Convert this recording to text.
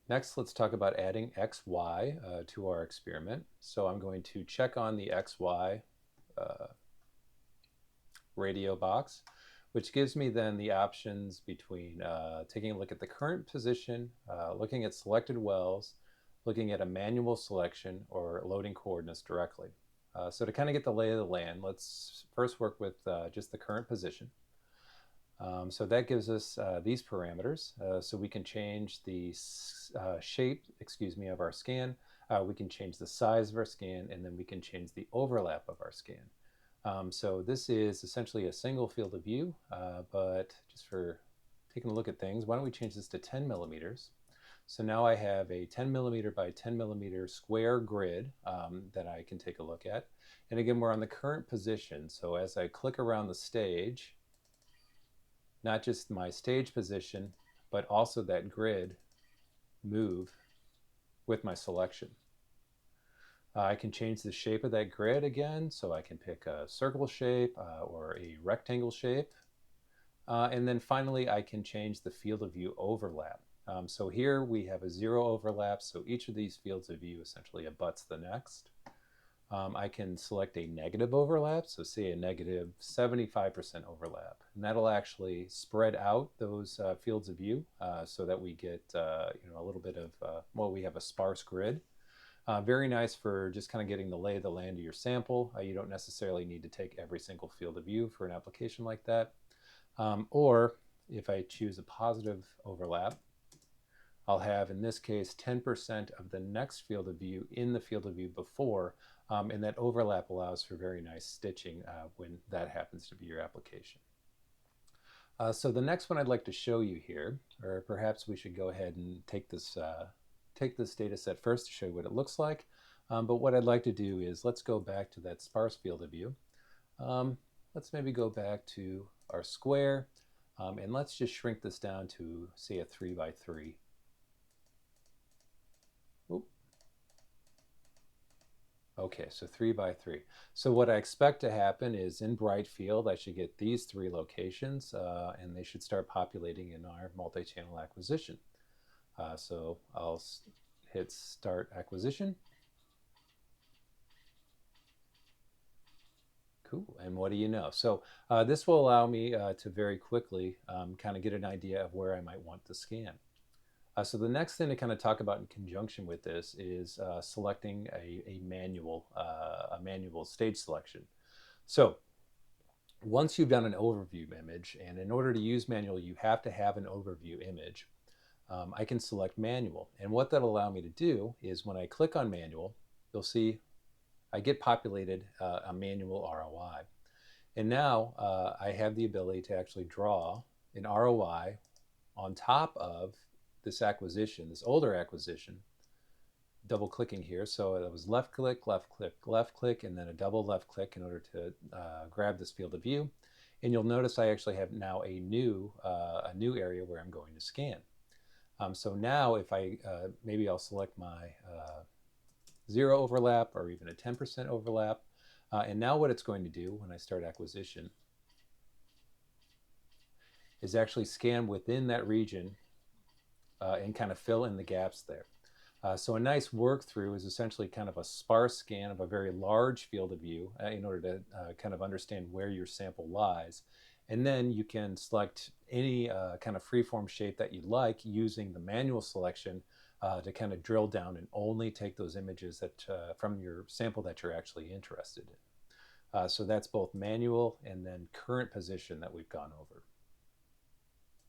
Next, let's talk about adding XY to our experiment. So I'm going to check on the XY uh, radio box, which gives me then the options between taking a look at the current position, looking at selected wells, looking at a manual selection, or loading coordinates directly. So to kind of get the lay of the land, let's first work with just the current position. So that gives us these parameters. So we can change the shape, of our scan. We can change the size of our scan, and then we can change the overlap of our scan. So this is essentially a single field of view, but just for taking a look at things, why don't we change this to 10 millimeters? So now I have a 10 millimeter by 10 millimeter square grid that I can take a look at. And again, we're on the current position. So as I click around the stage, not just my stage position, but also that grid move with my selection. I can change the shape of that grid again, so I can pick a circle shape or a rectangle shape. And then finally, I can change the field of view overlap. So here we have a 0 overlap, so each of these fields of view essentially abuts the next. I can select a negative overlap, so say a negative 75% overlap. And that'll actually spread out those fields of view so that we get a little bit of, well, we have a sparse grid. Very nice for just kind of getting the lay of the land of your sample. You don't necessarily need to take every single field of view for an application like that. Or if I choose a positive overlap, I'll have, in this case, 10% of the next field of view in the field of view before, and that overlap allows for very nice stitching when that happens to be your application. So the next one I'd like to show you here, or perhaps we should go ahead and take this data set first to show you what it looks like. But what I'd like to do is let's go back to that sparse field of view. Let's maybe go back to our square, and let's just shrink this down to, say, a 3 by 3. Oop. Okay, so 3 by 3. So what I expect to happen is in bright field, I should get these 3 locations, and they should start populating in our multi-channel acquisition. So I'll hit Start Acquisition. Cool, and what do you know? So this will allow me to very quickly kind of get an idea of where I might want to scan. So the next thing to kind of talk about in conjunction with this is selecting a manual stage selection. So once you've done an overview image, and in order to use manual, you have to have an overview image, I can select manual. And what that'll allow me to do is when I click on manual, you'll see I get populated a manual ROI. And now I have the ability to actually draw an ROI on top of this acquisition, this older acquisition, double clicking here. So it was left click, left click, left click, and then a double left click in order to grab this field of view. And you'll notice I actually have now a new area where I'm going to scan. So now if I, maybe I'll select my 0 overlap or even a 10% overlap. And now what it's going to do when I start acquisition is actually scan within that region and kind of fill in the gaps there. So a nice work through is essentially kind of a sparse scan of a very large field of view in order to kind of understand where your sample lies. And then you can select any kind of freeform shape that you like using the manual selection to kind of drill down and only take those images that from your sample that you're actually interested in. So that's both manual and then current position that we've gone over.